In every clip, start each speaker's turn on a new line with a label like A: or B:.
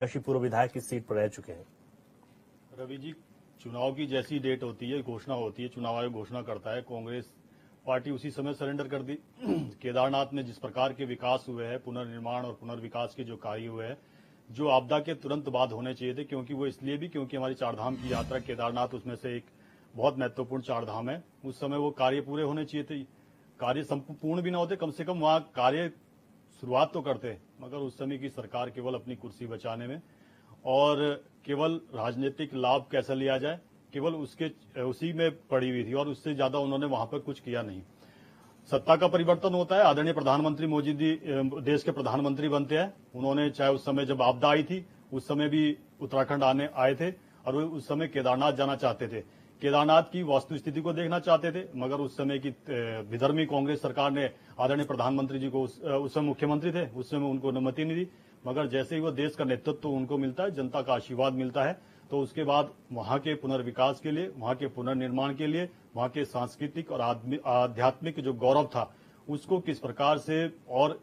A: पूर्व विधायक की सीट पर रह चुके हैं।
B: रवि जी, चुनाव की जैसी डेट होती है, घोषणा होती है, चुनाव आयोग घोषणा करता है, कांग्रेस पार्टी उसी समय सरेंडर कर दी। केदारनाथ में जिस प्रकार के विकास हुए हैं, पुनर्निर्माण और पुनर्विकास के जो कार्य हुए हैं, जो आपदा के तुरंत बाद होने चाहिए थे, क्योंकि वो इसलिए भी क्योंकि हमारी चारधाम की यात्रा केदारनाथ उसमें से एक बहुत महत्वपूर्ण चारधाम है। उस समय वो कार्य पूरे होने चाहिए थे। कार्य संपूर्ण भी ना होते, कम से कम वहां कार्य शुरुआत तो करते, मगर उस समय की सरकार केवल अपनी कुर्सी बचाने में और केवल राजनीतिक लाभ कैसा लिया जाए, केवल उसी में पड़ी हुई थी और उससे ज्यादा उन्होंने वहां पर कुछ किया नहीं। सत्ता का परिवर्तन होता है, आदरणीय प्रधानमंत्री मोदी जी देश के प्रधानमंत्री बनते हैं। उन्होंने चाहे उस समय जब आपदा आई थी उस समय भी उत्तराखंड आए थे और वो उस समय केदारनाथ जाना चाहते थे, केदारनाथ की वास्तु स्थिति को देखना चाहते थे, मगर उस समय की विधर्मी कांग्रेस सरकार ने आदरणीय प्रधानमंत्री जी को उस समय मुख्यमंत्री थे, उस समय उनको अनुमति नहीं दी। मगर जैसे ही वो देश का नेतृत्व उनको मिलता है, जनता का आशीर्वाद मिलता है, तो उसके बाद वहां के पुनर्विकास के लिए, वहां के पुनर्निर्माण के लिए, वहां के सांस्कृतिक और आध्यात्मिक जो गौरव था उसको किस प्रकार से और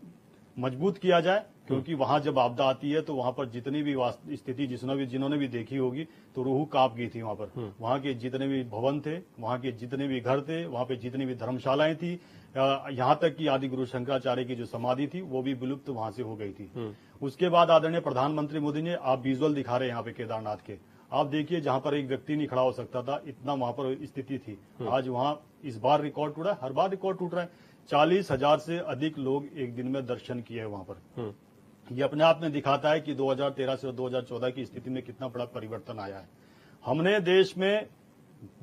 B: मजबूत किया जाए, क्योंकि वहां जब आपदा आती है तो वहां पर जितनी भी स्थिति जिन्होंने भी देखी होगी तो रूह कांप गई थी। वहां पर वहां के जितने भी भवन थे, वहां के जितने भी घर थे, वहां पे जितनी भी धर्मशालाएं थी, यहां तक कि आदि गुरु शंकराचार्य की जो समाधि थी वो भी विलुप्त वहां से हो गई थी। उसके बाद आदरणीय प्रधानमंत्री मोदी ने, आप विजुअल दिखा रहे हैं यहाँ पे केदारनाथ के, आप देखिए जहां पर एक व्यक्ति नहीं खड़ा हो सकता था, इतना वहां पर स्थिति थी। आज वहां इस बार रिकॉर्ड टूटा है, हर बार रिकॉर्ड टूट रहा है। 40,000 से अधिक लोग एक दिन में दर्शन किए वहां पर। ये अपने आप में दिखाता है कि 2013 से 2014 की स्थिति में कितना बड़ा परिवर्तन आया है। हमने देश में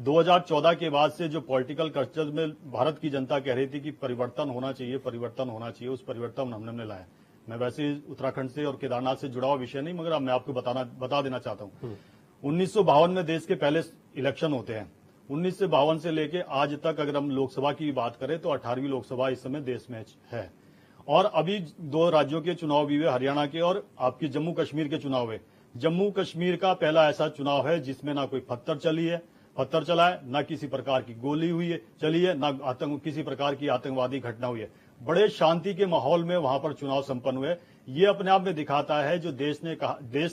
B: 2014 के बाद से जो पॉलिटिकल कल्चर में भारत की जनता कह रही थी कि परिवर्तन होना चाहिए, परिवर्तन होना चाहिए, उस परिवर्तन हमने लाया। मैं वैसे उत्तराखंड से और केदारनाथ से जुड़ा हुआ विषय नहीं, मगर मैं आपको बता देना चाहता हूँ। 1952 में देश के पहले इलेक्शन होते हैं। 1952 से लेके आज तक अगर हम लोकसभा की बात करें तो 18वीं लोकसभा इस समय देश में है और अभी 2 राज्यों के चुनाव भी हुए, हरियाणा के और आपकी जम्मू कश्मीर के चुनाव हुए। जम्मू कश्मीर का पहला ऐसा चुनाव है जिसमें ना कोई पत्थर चला है, ना किसी प्रकार की गोली हुई है चली है, ना किसी प्रकार की आतंकवादी घटना हुई है। बड़े शांति के माहौल में वहां पर चुनाव संपन्न हुए। ये अपने आप में दिखाता है जो देश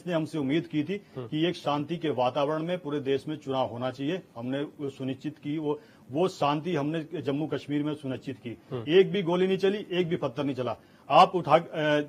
B: ने हमसे उम्मीद की थी कि एक शांति के वातावरण में पूरे देश में चुनाव होना चाहिए, हमने वो सुनिश्चित की। वो शांति हमने जम्मू कश्मीर में सुनिश्चित की। एक भी गोली नहीं चली, एक भी पत्थर नहीं चला। आप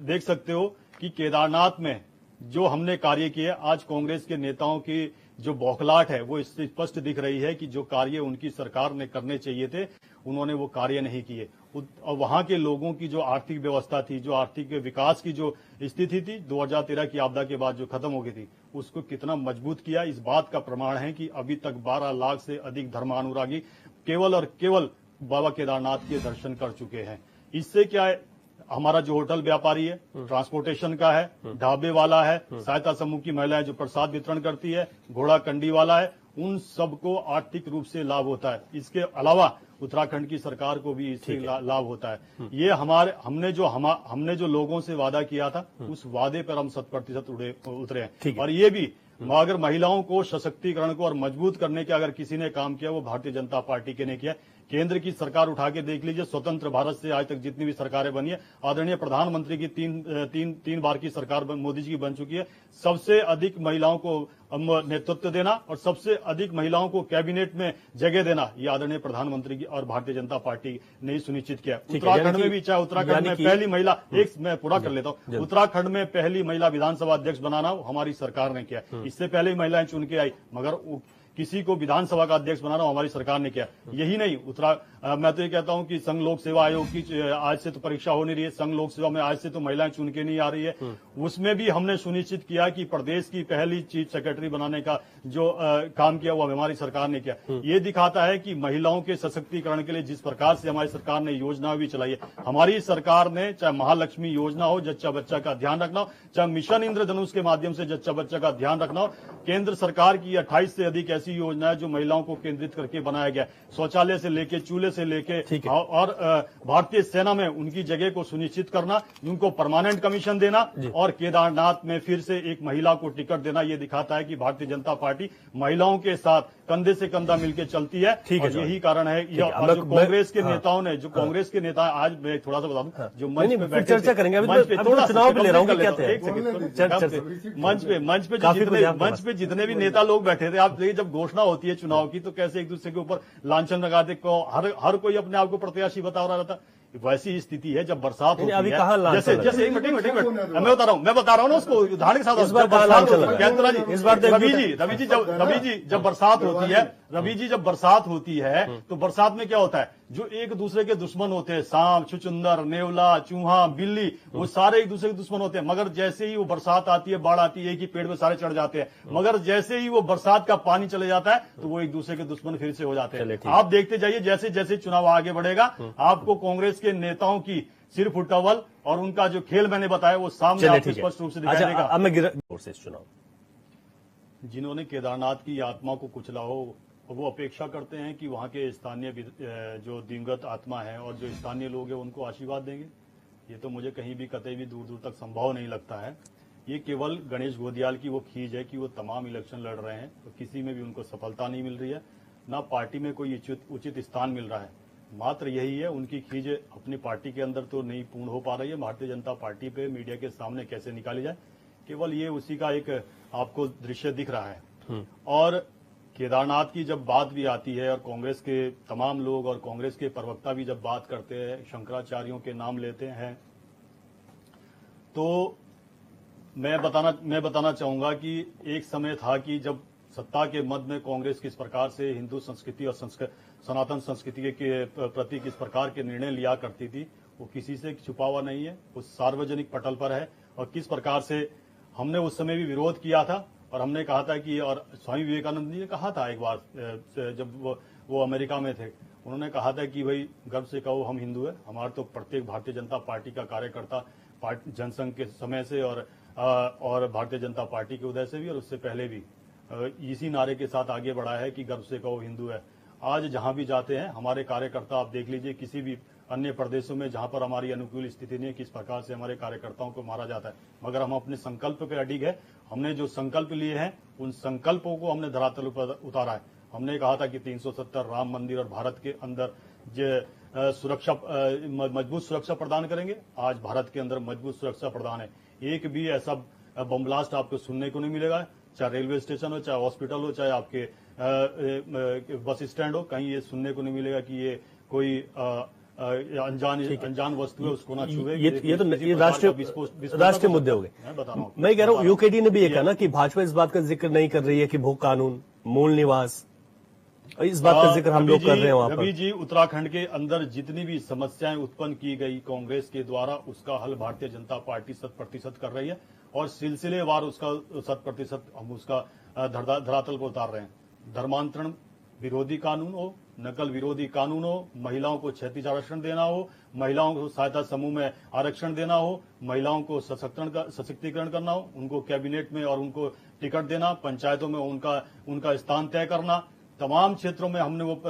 B: देख सकते हो कि केदारनाथ में जो हमने कार्य किए, आज कांग्रेस के नेताओं की जो बौखलाहट है वो इससे स्पष्ट दिख रही है कि जो कार्य उनकी सरकार ने करने चाहिए थे उन्होंने वो कार्य नहीं किए। और वहां के लोगों की जो आर्थिक व्यवस्था थी, जो आर्थिक विकास की जो स्थिति थी 2013 की आपदा के बाद जो खत्म हो गई थी, उसको कितना मजबूत किया, इस बात का प्रमाण है कि अभी तक 12 लाख से अधिक धर्मानुरागी केवल और केवल बाबा केदारनाथ के दर्शन कर चुके हैं। इससे क्या है, हमारा जो होटल व्यापारी है, ट्रांसपोर्टेशन का है, ढाबे वाला है, सहायता समूह की महिलाएं जो प्रसाद वितरण करती है, घोड़ा कंडी वाला है, उन सबको आर्थिक रूप से लाभ होता है। इसके अलावा उत्तराखंड की सरकार को भी इससे लाभ होता है। ये हमने जो लोगों से वादा किया था उस वादे पर हम 100% उतरे हैं। और ये भी अगर महिलाओं को सशक्तिकरण को और मजबूत करने के अगर किसी ने काम किया वो भारतीय जनता पार्टी के ने किया। केंद्र की सरकार उठा के देख लीजिए, स्वतंत्र भारत से आज तक जितनी भी सरकारें बनी है, आदरणीय प्रधानमंत्री की तीन बार की सरकार मोदी जी की बन चुकी है। सबसे अधिक महिलाओं को नेतृत्व देना और सबसे अधिक महिलाओं को कैबिनेट में जगह देना, ये आदरणीय प्रधानमंत्री की और भारतीय जनता पार्टी ने सुनिश्चित किया। उत्तराखंड में भी, चाहे उत्तराखंड में पहली महिला, मैं पूरा कर लेता हूँ, उत्तराखंड में पहली महिला विधानसभा अध्यक्ष बनाना हमारी सरकार ने किया। इससे पहले महिलाएं चुन के आई, मगर किसी को विधानसभा का अध्यक्ष बनाना हमारी सरकार ने किया। यही नहीं, मैं तो ये कहता हूं कि संघ लोक सेवा आयोग की आज से तो परीक्षा हो नहीं रही है, संघ लोक सेवा में आज से तो महिलाएं चुन के नहीं आ रही है, उसमें भी हमने सुनिश्चित किया कि प्रदेश की पहली चीफ सेक्रेटरी बनाने का जो काम किया वो हमारी सरकार ने किया। ये दिखाता है कि महिलाओं के सशक्तिकरण के लिए जिस प्रकार से हमारी सरकार ने योजना भी चलाई है। हमारी सरकार ने, चाहे महालक्ष्मी योजना हो, जच्चा बच्चा का ध्यान रखना हो, चाहे मिशन इंद्रधनुष के माध्यम से जच्चा बच्चा का ध्यान रखना हो, केंद्र सरकार की 28 से अधिक ऐसी योजना है जो महिलाओं को केंद्रित करके बनाया गया है। शौचालय से लेके, चूल्हे से लेके, और भारतीय सेना में उनकी जगह को सुनिश्चित करना, उनको परमानेंट कमीशन देना और केदारनाथ में फिर से एक महिला को टिकट देना, ये दिखाता है कि भारतीय जनता पार्टी महिलाओं के साथ कंधे से कंधा मिलकर चलती है। और यही कारण है जो कांग्रेस के नेताओं ने, जो कांग्रेस के नेता, आज मैं थोड़ा सा बता दूं, जो मंच पे बैठे,
C: चर्चा करेंगे चुनाव पे ले रहा हूँ,
B: मंच पे जितने भी नेता लोग बैठे थे, आप देखिए जब घोषणा होती है चुनाव की तो कैसे एक दूसरे के ऊपर लांछन लगाते, हर कोई अपने आप को प्रत्याशी बता रहा था। वैसी स्थिति है जब बरसात होती है, जैसे एक मिनट मैं बता रहा हूँ ना उसको उदाहरण के साथ। रवि जी जब बरसात होती है तो बरसात में क्या होता है, जो एक दूसरे के दुश्मन होते हैं, सांप, छुचुंदर, नेवला, चूहा, बिल्ली, वो सारे एक दूसरे के दुश्मन होते हैं। मगर जैसे ही वो बरसात आती है, बाढ़ आती है, एक ही पेड़ में सारे चढ़ जाते हैं। मगर जैसे ही वो बरसात का पानी चले जाता है तो वो एक दूसरे के दुश्मन फिर से हो जाते हैं। आप देखते जाइए, जैसे जैसे चुनाव आगे बढ़ेगा, आपको कांग्रेस के नेताओं की सिर्फ उठवल और उनका जो खेल मैंने बताया वो सामने आपको स्पष्ट रूप से दिखाई देगा। जिन्होंने केदारनाथ की आत्मा को कुचला हो, वो अपेक्षा करते हैं कि वहां के स्थानीय जो दिवंगत आत्मा है और जो स्थानीय लोग हैं उनको आशीर्वाद देंगे। ये तो मुझे कहीं भी कतई भी दूर दूर तक संभव नहीं लगता है। ये केवल गणेश गोदियाल की वो खींच है कि वो तमाम इलेक्शन लड़ रहे हैं तो किसी में भी उनको सफलता नहीं मिल रही है, ना पार्टी में कोई उचित स्थान मिल रहा है। मात्र यही है, उनकी खींच अपनी पार्टी के अंदर तो नहीं पूर्ण हो पा रही है। भारतीय जनता पार्टी पे मीडिया के सामने कैसे निकाली जाए, केवल ये उसी का एक आपको दृश्य दिख रहा है। और केदारनाथ की जब बात भी आती है और कांग्रेस के तमाम लोग और कांग्रेस के प्रवक्ता भी जब बात करते हैं, शंकराचार्यों के नाम लेते हैं, तो मैं बताना चाहूंगा कि एक समय था कि जब सत्ता के मद में कांग्रेस किस प्रकार से हिंदू संस्कृति और सनातन संस्कृति के प्रति किस प्रकार के निर्णय लिया करती थी, वो किसी से छुपा हुआ नहीं है, वो सार्वजनिक पटल पर है। और किस प्रकार से हमने उस समय भी विरोध किया था और हमने कहा था कि, और स्वामी विवेकानंद जी ने कहा था एक बार जब वो अमेरिका में थे, उन्होंने कहा था कि भाई गर्व से कहो हम हिंदू है। हमारा तो प्रत्येक भारतीय जनता पार्टी का कार्यकर्ता जनसंघ के समय से और भारतीय जनता पार्टी के उदय से भी और उससे पहले भी इसी नारे के साथ आगे बढ़ा है कि गर्व से कहो हिंदू है। आज जहां भी जाते हैं हमारे कार्यकर्ता, आप देख लीजिए किसी भी अन्य प्रदेशों में जहां पर हमारी अनुकूल स्थिति नहीं है, किस प्रकार से हमारे कार्यकर्ताओं को मारा जाता है। मगर हम अपने संकल्प पे अडिग है। हमने जो संकल्प लिए हैं उन संकल्पों को हमने धरातल पर उतारा है। हमने कहा था कि 370 राम मंदिर और भारत के अंदर मजबूत सुरक्षा प्रदान करेंगे। आज भारत के अंदर मजबूत सुरक्षा प्रदान है। एक भी ऐसा बम ब्लास्ट आपको सुनने को नहीं मिलेगा, चाहे रेलवे स्टेशन हो, चाहे हॉस्पिटल हो, चाहे आपके बस स्टैंड हो, कहीं ये सुनने को नहीं मिलेगा कि ये कोई अनजान वस्तु है उसको ना छुए।
C: ये राष्ट्रीय मुद्दे हो गए।
B: मैं बता रहा हूँ,
C: मैं कह रहा हूँ यूकेडी ने भी ये कहा ना कि भाजपा इस बात का जिक्र नहीं कर रही है कि भू कानून, मूल निवास, इस बात का जिक्र हम लोग कर रहे हैं वहां पर।
B: रवि जी, उत्तराखंड के अंदर जितनी भी समस्याएं उत्पन्न की गई कांग्रेस के द्वारा, उसका हल भारतीय जनता पार्टी 100% कर रही है और सिलसिलेवार उसका 100% हम उसका धरातल पर उतार रहे हैं। धर्मांतरण विरोधी कानून हो, नकल विरोधी कानून हो, महिलाओं को क्षैतिज आरक्षण देना हो, महिलाओं को सहायता समूह में आरक्षण देना हो, महिलाओं को सशक्तिकरण करना हो, उनको कैबिनेट में और उनको टिकट देना, पंचायतों में उनका स्थान तय करना, तमाम क्षेत्रों में हमने वो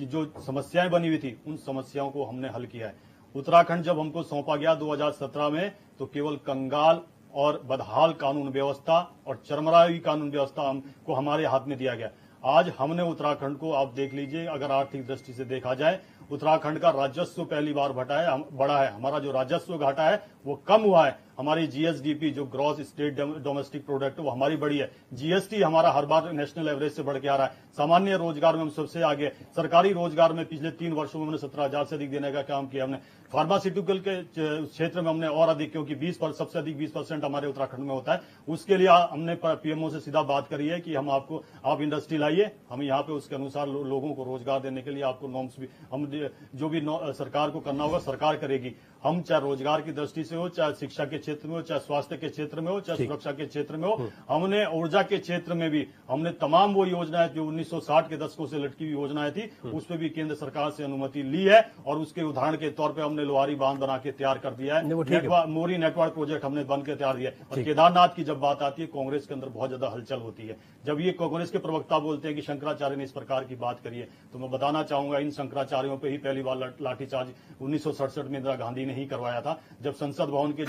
B: जो समस्याएं बनी हुई थी उन समस्याओं को हमने हल किया है। उत्तराखंड जब हमको सौंपा गया 2017 में तो केवल कंगाल और बदहाल कानून व्यवस्था और चरमराई कानून व्यवस्था हमको हमारे हाथ में दिया गया। आज हमने उत्तराखंड को, आप देख लीजिए, अगर आर्थिक दृष्टि से देखा जाए, उत्तराखंड का राजस्व पहली बार बढ़ा है। हमारा जो राजस्व घाटा है वो कम हुआ है। हमारी जीएसडीपी जो ग्रॉस स्टेट डोमेस्टिक प्रोडक्ट वो हमारी बढ़ी है। जीएसटी हमारा हर बार नेशनल एवरेज से बढ़ के आ रहा है। सामान्य रोजगार में हम सबसे आगे। सरकारी रोजगार में पिछले 3 वर्षों में हमने 17,000 से अधिक देने का काम किया। हमने फार्मास्यूटिकल के क्षेत्र में हमने और अधिक, क्योंकि 20% सबसे अधिक 20% हमारे उत्तराखंड में होता है। उसके लिए हमने पीएमओ से सीधा बात करी है कि आप इंडस्ट्री लाइए, हम यहाँ पे उसके अनुसार लोगों को रोजगार देने के लिए आपको नॉर्म्स भी हम जो भी सरकार को करना होगा सरकार करेगी। हम चाहे रोजगार की दृष्टि से हो, चाहे शिक्षा के क्षेत्र में हो, चाहे स्वास्थ्य के क्षेत्र में हो, चाहे सुरक्षा के क्षेत्र में हो, हमने ऊर्जा के क्षेत्र में भी हमने तमाम वो योजनाएं जो 1960 के दशकों से लटकी हुई योजनाएं थी, उस पर भी केंद्र सरकार से अनुमति ली है और उसके उदाहरण के तौर पर हमने लोहारी बांध बना के तैयार कर दिया है। मोरी नेटवर्क प्रोजेक्ट हमने बन के तैयार दिया है। और केदारनाथ की जब बात आती है, कांग्रेस के अंदर बहुत ज्यादा हलचल होती है। जब ये कांग्रेस के प्रवक्ता बोलते हैं कि शंकराचार्य ने इस प्रकार की बात करी है, तो मैं बताना चाहूंगा इन शंकराचार्यों पर ही पहली बार लाठीचार्ज 1967 में इंदिरा गांधी ने ही करवाया था। जब संसद भवन के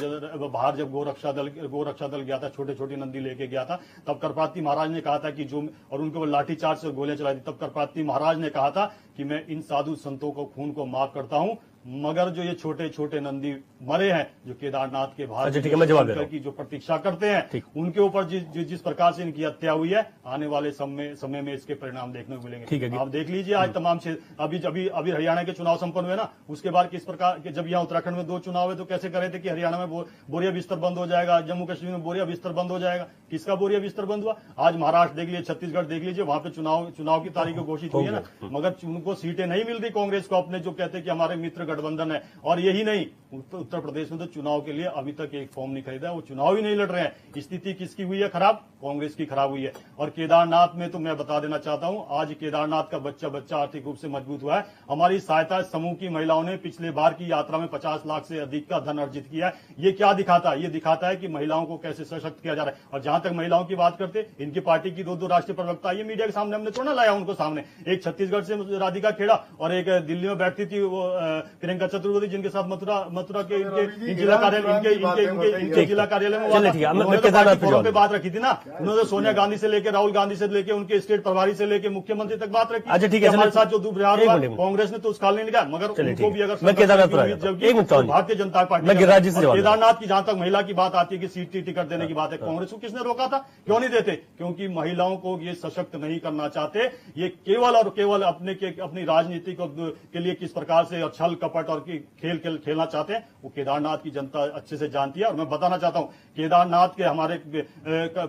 B: बाहर जब गोरक्षा दल गया था, छोटे छोटे नंदी लेके गया था, तब करपाती महाराज ने कहा था कि जो, और उनको लाठीचार्ज से गोलियां चलाई थी, तब करपाती महाराज ने कहा था कि मैं इन साधु संतों को खून को माफ करता हूं, मगर जो ये छोटे छोटे नंदी मरे हैं, जो केदारनाथ के बाहर की जो प्रतीक्षा करते हैं, उनके ऊपर जिस प्रकार से इनकी हत्या हुई है, आने वाले समय में इसके परिणाम देखने को मिलेंगे। आप देख लीजिए आज तमाम अभी हरियाणा के चुनाव संपन्न हुए ना, उसके बाद किस प्रकार के, जब यहाँ उत्तराखंड में 2 चुनाव हुए तो कैसे कर रहे थे कि हरियाणा में बोरिया बिस्तर बंद हो जाएगा, जम्मू कश्मीर में बोरिया बिस्तर बंद हो जाएगा। किसका बोरिया बिस्तर बंद हुआ? आज महाराष्ट्र देख लीजिए, छत्तीसगढ़ देख लीजिए, वहां पे चुनाव की तारीख घोषित हुई है ना, मगर उनको सीटें नहीं मिल रही कांग्रेस को, अपने जो कहते हैं कि हमारे मित्र गठबंधन है। और यही नहीं, उत्तर प्रदेश में तो चुनाव के लिए अभी तक एक फॉर्म नहीं खरीदा, वो चुनाव ही नहीं लड़ रहे हैं। स्थिति किसकी हुई है खराब? कांग्रेस की खराब हुई है। और केदारनाथ में तो मैं बता देना चाहता हूं, आज केदारनाथ का बच्चा आर्थिक रूप से मजबूत हुआ है। हमारी सहायता समूह की महिलाओं ने पिछले बार की यात्रा में 50 लाख से अधिक का धन अर्जित किया है। ये क्या दिखाता है? ये दिखाता है कि महिलाओं को कैसे सशक्त किया जा रहा है। और जहां तक महिलाओं की बात करते, इनकी पार्टी की 2 राष्ट्रीय प्रवक्ता, ये मीडिया के सामने हमने थोड़ा लाया उनको सामने, एक छत्तीसगढ़ से राधिका खेड़ा और एक दिल्ली में बैठती थी वो प्रियंका चतुर्वेदी, जिनके साथ मथुरा के इनके जिला कार्यालय इनके जिला कार्यालय में फोरम पे बात रखी थी ना। उन्होंने सोनिया गांधी से लेकर राहुल गांधी से लेकर उनके स्टेट प्रभारी से लेकर मुख्यमंत्री तक बात रखी।
C: अच्छा ठीक है,
B: हमारे साथ जो दुर्व्यवहार हुआ कांग्रेस ने तो उस काल नहीं निकाला, मगर उनको भी अगर भारतीय जनता पार्टी केदारनाथ की जहां तक महिला की बात आती है कि सीट टिकट देने की बात है, कांग्रेस को किसने रोका था? क्यों नहीं देते? क्योंकि महिलाओं को ये सशक्त नहीं करना चाहते। ये केवल और केवल अपनी राजनीति के लिए किस प्रकार से छल कपट और खेल खेलना चाहते हैं, वो केदारनाथ की जनता अच्छे से जानती है। और मैं बताना चाहता हूं, केदारनाथ के हमारे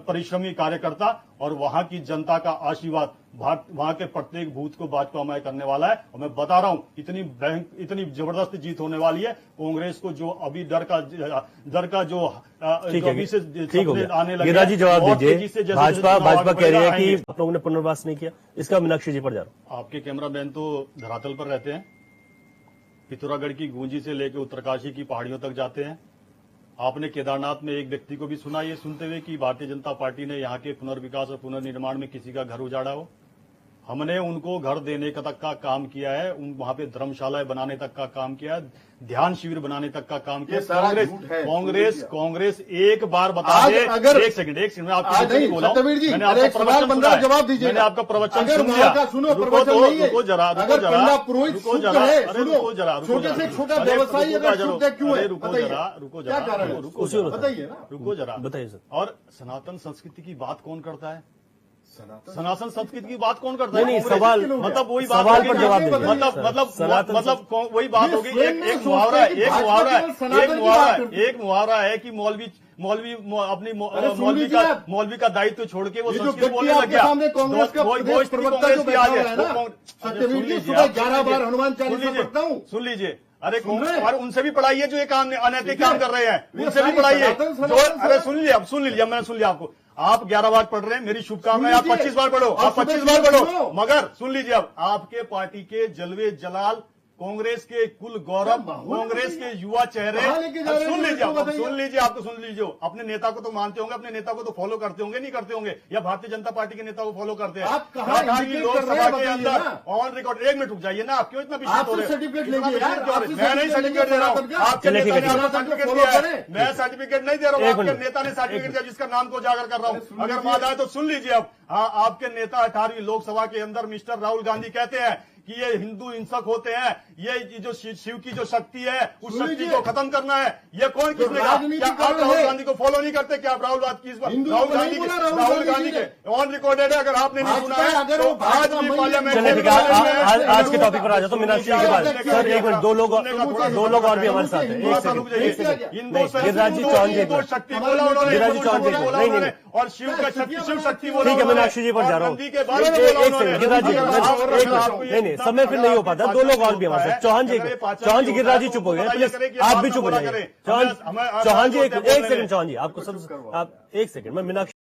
B: परिश्रमी कार्यकर्ता और वहां की जनता का आशीर्वाद वहां के प्रत्येक बूथ को भाजपामय करने वाला है। और मैं बता रहा हूं, इतनी जबरदस्त जीत होने वाली है। कांग्रेस को जो अभी डर का जो अभी से आने लगे,
C: गिरिराज जी जवाब दीजिए। भाजपा कह रही है कि आप लोगों ने पुनर्वास नहीं किया, इसका मीनाक्षी जी पर जा रहा हूं।
B: आपके कैमरामैन तो धरातल पर रहते हैं, पिथौरागढ़ की गूंजी से लेकर उत्तरकाशी की पहाड़ियों तक जाते हैं। आपने केदारनाथ में एक व्यक्ति को भी सुना ये सुनते हुए कि भारतीय जनता पार्टी ने यहाँ के पुनर्विकास और पुनर्निर्माण में किसी का घर उजाड़ा हो? हमने उनको घर देने तक का काम किया है, वहां पे धर्मशालाएं बनाने तक का काम किया है, ध्यान शिविर बनाने तक का काम किया। कांग्रेस एक बार बता दे, एक सेकंड मैं आपको बोला, मैंने आपका प्रवचन जवाब दीजिए, मैंने आपका प्रवचन सुन लिया। रुको जरा
C: बताइए सर।
B: और सनातन संस्कृति की बात कौन करता है? सनातन संस्कृति की बात कौन करता है?
C: नहीं, सवाल
B: मतलब वही बात
C: सवाल पर जवाब दीजिए।
B: मतलब वही बात होगी। एक मुहावरा है कि मौलवी का दायित्व छोड़ के वो संस्कृत बोलने लग गया। सुन लीजिए, अरे उनसे भी पढ़ाइए जो ये काम अनैतिक काम कर रहे हैं, उनसे भी पढ़ाइए। अरे सुन लीजिए, मैंने सुन लिया आपको। आप 11 बार पढ़ रहे हैं, मेरी शुभकामनाएं। आप 25 बार पढ़ो, आप 25 बार पढ़ो, मगर सुन लीजिए, अब आपके पार्टी के जलवे जलाल, कांग्रेस के कुल गौरव, कांग्रेस के युवा चेहरे, सुन लीजिए, आपको सुन लीजिए। अपने नेता को तो मानते होंगे, अपने नेता को तो फॉलो करते होंगे, नहीं करते होंगे? या भारतीय जनता पार्टी के नेता को फॉलो करते हैं? लोकसभा के अंदर ऑन रिकॉर्ड, 1 मिनट रुक जाइए ना, आप क्यों इतना विश्वास हो रहे हैं? मैं नहीं सर्टिफिकेट दे रहा हूँ, आपके नेता ने सर्टिफिकेट दिया है, मैं सर्टिफिकेट नहीं दे रहा हूँ, आपके नेता ने सर्टिफिकेट दिया, जिसका नाम को उजागर कर रहा हूँ। अगर मान आए तो सुन लीजिए। अब आपके नेता 18वीं लोकसभा के अंदर मिस्टर राहुल गांधी कहते हैं कि ये हिंदू हिंसक होते हैं, ये जो शिव की जो शक्ति है उस शक्ति को खत्म करना है। ये कौन किसने कहा? क्या आप राहुल गांधी को फॉलो नहीं करते? क्या आप राहुल गांधी के ऑन रिकॉर्डेड है? अगर आपने नहीं सुना है तो आज भी पार्लियामेंट।
C: आज के टॉपिक पर आ जाता हूँ मीनाक्षी के बाद। सर एक मिनट, दो लोग और भी हमारे साथ हैं। गिरिराज जी चौहान को
B: शक्ति बोला उन्होंने,
C: गिरिराज जी चौहान जी
B: और शिव का शिव शक्ति बोला।
C: ठीक है, मीनाक्षी जी पर जा रहा हूँ। गिरिराज जी नहीं, समय फिर नहीं हो पाता, दो लोग और भी हमारे साथ। चौहान जी गिरिराज जी चुप हो गए, प्लीज आप भी चुप हो जाइए। चौहान जी एक सेकंड, चौहान जी आपको सब, आप एक सेकंड, मैं मीनाक्षी